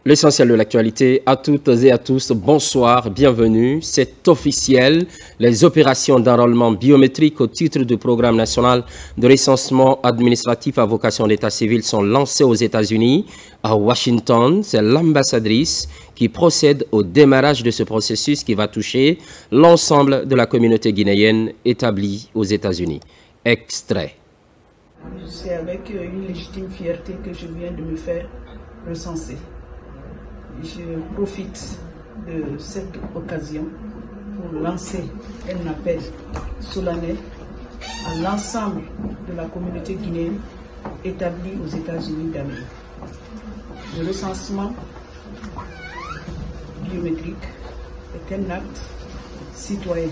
L'essentiel de l'actualité, à toutes et à tous, bonsoir, bienvenue. C'est officiel, les opérations d'enrôlement biométrique au titre du programme national de recensement administratif à vocation d'état civil sont lancées aux États-Unis. À Washington, c'est l'ambassadrice qui procède au démarrage de ce processus qui va toucher l'ensemble de la communauté guinéenne établie aux États-Unis. Extrait. C'est avec une légitime fierté que je viens de me faire recenser. Je profite de cette occasion pour lancer un appel solennel à l'ensemble de la communauté guinéenne établie aux États-Unis d'Amérique. Le recensement biométrique est un acte citoyen.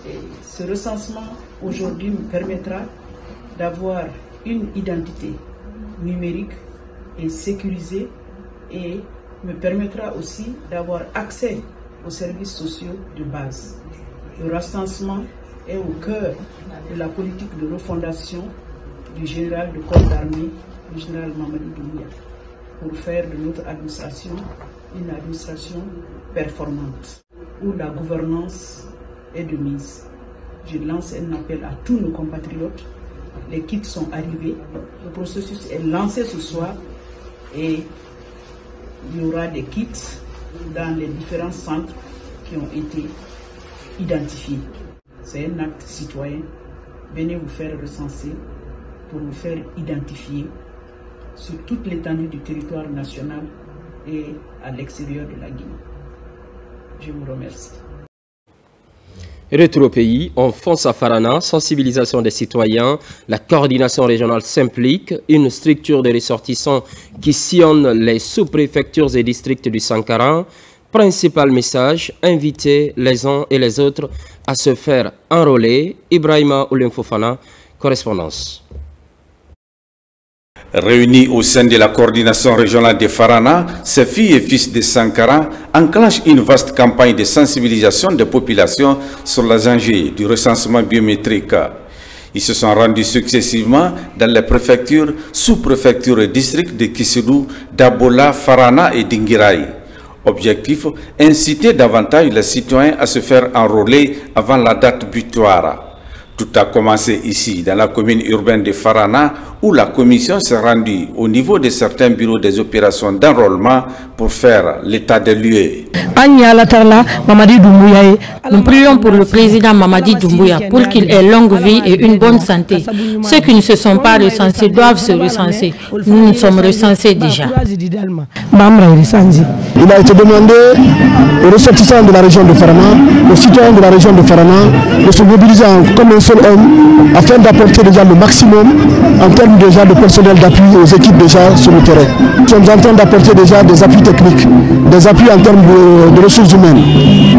Et ce recensement aujourd'hui me permettra d'avoir une identité numérique et sécurisée et me permettra aussi d'avoir accès aux services sociaux de base. Le recensement est au cœur de la politique de refondation du général de corps d'armée, le général Mamadi Doumbouya, pour faire de notre administration une administration performante, où la gouvernance est de mise. Je lance un appel à tous nos compatriotes. Les kits sont arrivés, le processus est lancé ce soir et il y aura des kits dans les différents centres qui ont été identifiés. C'est un acte citoyen. Venez vous faire recenser pour vous faire identifier sur toute l'étendue du territoire national et à l'extérieur de la Guinée. Je vous remercie. Retour au pays, on fonce à Farana, sensibilisation des citoyens, la coordination régionale s'implique, une structure de ressortissants qui sillonne les sous-préfectures et districts du Sankara. Principal message, inviter les uns et les autres à se faire enrôler. Ibrahima Oulem Fofana, correspondance. Réunis au sein de la coordination régionale de Farana, ces filles et fils de Sankara enclenchent une vaste campagne de sensibilisation des populations sur les enjeux du recensement biométrique. Ils se sont rendus successivement dans les préfectures, sous-préfectures et districts de Kissidou, Dabola, Farana et Dinguiraï. Objectif, inciter davantage les citoyens à se faire enrôler avant la date butoir. Tout a commencé ici, dans la commune urbaine de Farana, où la commission s'est rendue au niveau de certains bureaux des opérations d'enrôlement pour faire l'état des lieux. Nous prions pour le président Mamadi Doumbouya pour qu'il ait longue vie et une bonne santé. Ceux qui ne se sont pas recensés doivent se recenser. Nous nous sommes recensés déjà. Il a été demandé aux ressortissants de la région de Farana, aux citoyens de la région de Farana, de se mobiliser comme un seul homme afin d'apporter déjà le maximum en termes déjà de personnel d'appui aux équipes déjà sur le terrain. Nous sommes en train d'apporter déjà des appuis techniques, des appuis en termes de ressources humaines.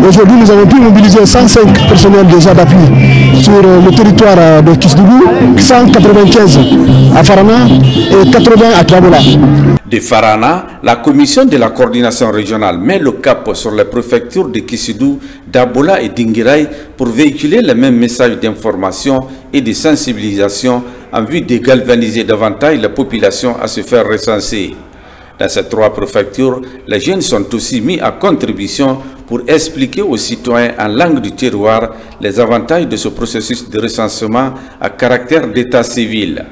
Aujourd'hui, nous avons pu mobiliser 105 personnels déjà d'appui sur le territoire de Kisdougou, 195 à Farana et 80 à Dabola. De Farana, la commission de la coordination régionale met le cap sur les préfectures de Kissidou, Dabola et Dinguiraï pour véhiculer les mêmes messages d'information et de sensibilisation en vue de galvaniser davantage la population à se faire recenser. Dans ces trois préfectures, les jeunes sont aussi mis à contribution pour expliquer aux citoyens en langue du terroir les avantages de ce processus de recensement à caractère d'état civil.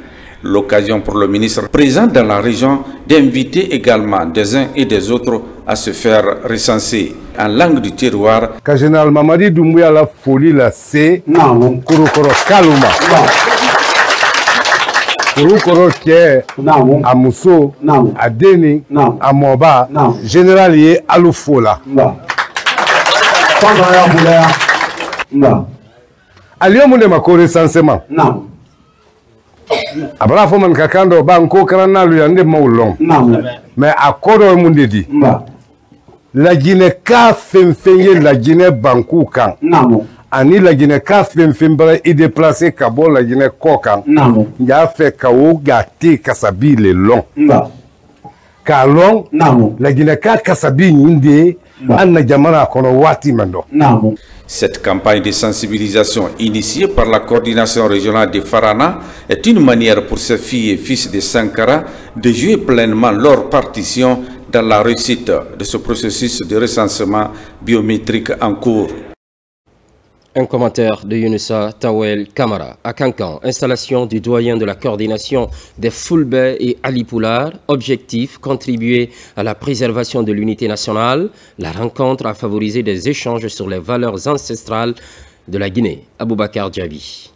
L'occasion pour le ministre présent dans la région d'inviter également des uns et des autres à se faire recenser en langue du terroir. Quand général Mamadi Doumbouya la folie la c'est Kurukoro Kaluma. Kurukoro Ké, à Mousso, à Deni, à Moba, général Yé Aloufola. Aliyomunde ma recensement. Abra fo man kakando banko karana lu yande maulong mais akodo munde di la Guinée ka fenfenye la Guinée banku kan ani la Guinée ka fenfembra et déplacer kabo la Guinée kokan ya fait kawo gati kasabi le long ka long la Guinée ka kasabi ndé anna jamana kono wati mando. Cette campagne de sensibilisation initiée par la coordination régionale de Farana est une manière pour ces filles et fils de Sankara de jouer pleinement leur partition dans la réussite de ce processus de recensement biométrique en cours. Un commentaire de Yunusa Tawel Kamara. À Kankan, installation du doyen de la coordination des Fulbe et Alipoulard. Objectif, contribuer à la préservation de l'unité nationale. La rencontre a favorisé des échanges sur les valeurs ancestrales de la Guinée. Aboubakar Djabi.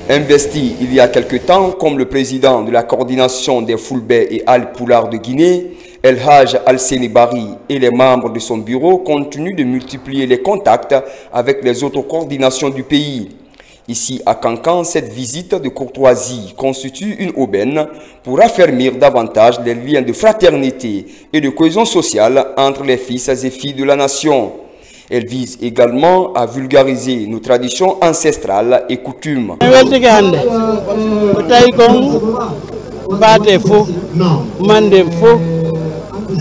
Investi il y a quelque temps comme le président de la coordination des Fulbe et Alipoulard de Guinée, El Haj Al-Seni Bari et les membres de son bureau continuent de multiplier les contacts avec les autres coordinations du pays. Ici à Kankan, cette visite de courtoisie constitue une aubaine pour affermir davantage les liens de fraternité et de cohésion sociale entre les fils et filles de la nation. Elle vise également à vulgariser nos traditions ancestrales et coutumes.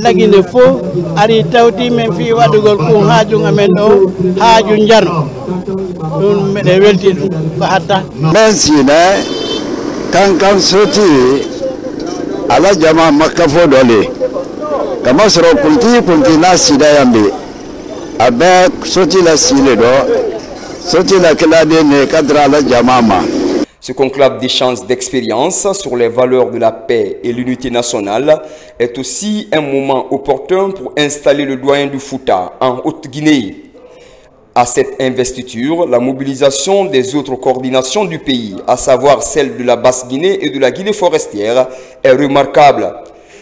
lagine fo ari tawti men fi wadugol ko haaju ngamen do haaju njarno dun mede welti ko hatta merci na kan soti ala jama makka fo dole kama soro kunti na sida yambe abe soti la sile do soti la kelade ne kadra la jamama. Ce conclave d'échange d'expérience sur les valeurs de la paix et l'unité nationale est aussi un moment opportun pour installer le doyen du Fouta en Haute-Guinée. À cette investiture, la mobilisation des autres coordinations du pays, à savoir celle de la Basse-Guinée et de la Guinée forestière, est remarquable.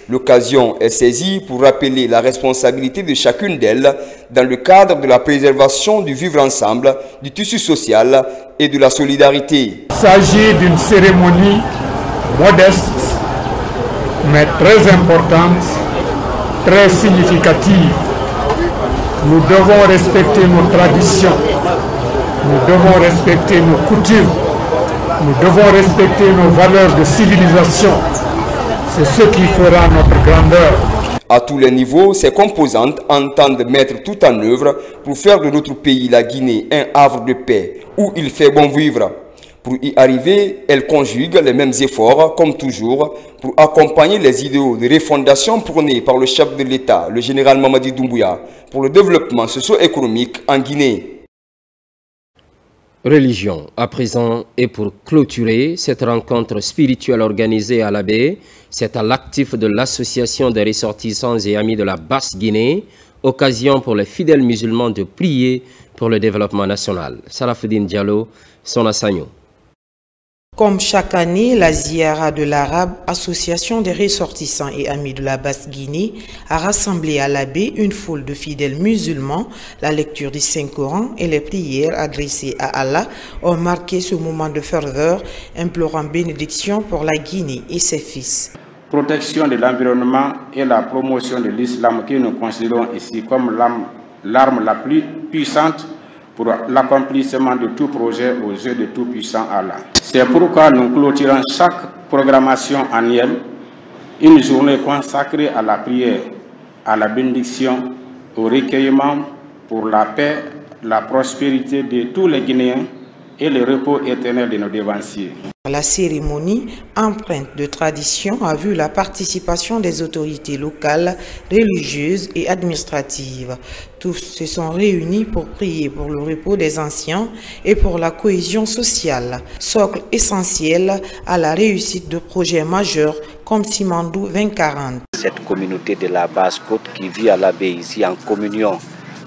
L'occasion est saisie pour rappeler la responsabilité de chacune d'elles dans le cadre de la préservation du vivre ensemble, du tissu social et de la solidarité. Il s'agit d'une cérémonie modeste, mais très importante, très significative. Nous devons respecter nos traditions, nous devons respecter nos coutumes, nous devons respecter nos valeurs de civilisation. C'est ce qui fera notre grandeur. À tous les niveaux, ces composantes entendent mettre tout en œuvre pour faire de notre pays, la Guinée, un havre de paix où il fait bon vivre. Pour y arriver, elles conjuguent les mêmes efforts, comme toujours, pour accompagner les idéaux de refondation prônés par le chef de l'État, le général Mamadi Doumbouya, pour le développement socio-économique en Guinée. Religion, à présent, et pour clôturer cette rencontre spirituelle organisée à l'Abbé, c'est à l'actif de l'association des ressortissants et amis de la Basse-Guinée, occasion pour les fidèles musulmans de prier pour le développement national. Salafuddin Diallo, Sona Sagno. Comme chaque année, la Ziara de l'Arabe, association des ressortissants et amis de la Basse-Guinée, a rassemblé à l'Abbé une foule de fidèles musulmans. La lecture du Saint-Coran et les prières adressées à Allah ont marqué ce moment de ferveur, implorant bénédiction pour la Guinée et ses fils. Protection de l'environnement et la promotion de l'islam que nous considérons ici comme l'arme la plus puissante pour l'accomplissement de tout projet aux yeux de tout-puissant Allah. C'est pourquoi nous clôturons chaque programmation annuelle une journée consacrée à la prière, à la bénédiction, au recueillement pour la paix, la prospérité de tous les Guinéens et le repos éternel de nos devanciers. La cérémonie, empreinte de tradition, a vu la participation des autorités locales, religieuses et administratives. Tous se sont réunis pour prier pour le repos des anciens et pour la cohésion sociale, socle essentiel à la réussite de projets majeurs comme Simandou 2040. Cette communauté de la Basse-Côte qui vit à l'Abbé ici en communion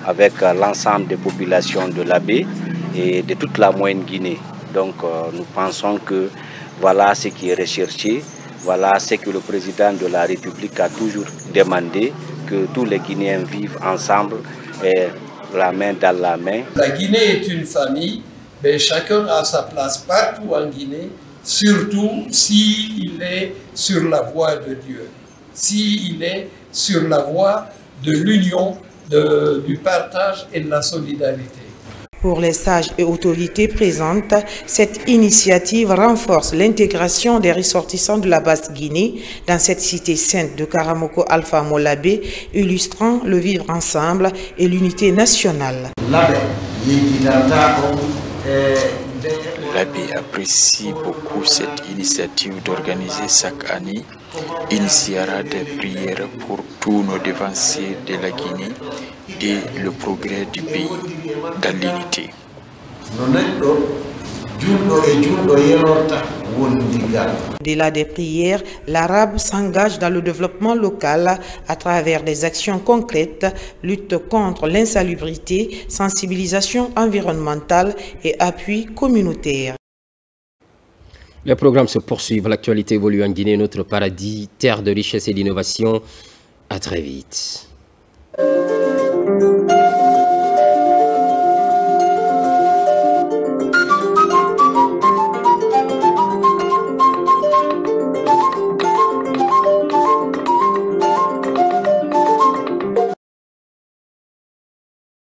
avec l'ensemble des populations de l'Abbé et de toute la Moyenne Guinée. Donc nous pensons que voilà ce qui est recherché, voilà ce que le président de la République a toujours demandé, que tous les Guinéens vivent ensemble et la main dans la main. La Guinée est une famille, mais chacun a sa place partout en Guinée, surtout s'il est sur la voie de Dieu, s'il est sur la voie de l'union, du partage et de la solidarité. Pour les sages et autorités présentes, cette initiative renforce l'intégration des ressortissants de la Basse-Guinée dans cette cité sainte de Karamoko Alpha Molabé, illustrant le vivre ensemble et l'unité nationale. L'AB apprécie beaucoup cette initiative d'organiser chaque année une siara de prières pour tous nos devanciers de la Guinée et le progrès du pays dans l'unité. Au-delà des prières, l'arabe s'engage dans le développement local à travers des actions concrètes, lutte contre l'insalubrité, sensibilisation environnementale et appui communautaire. Les programmes se poursuivent, l'actualité évolue en Guinée, notre paradis, terre de richesse et d'innovation. À très vite.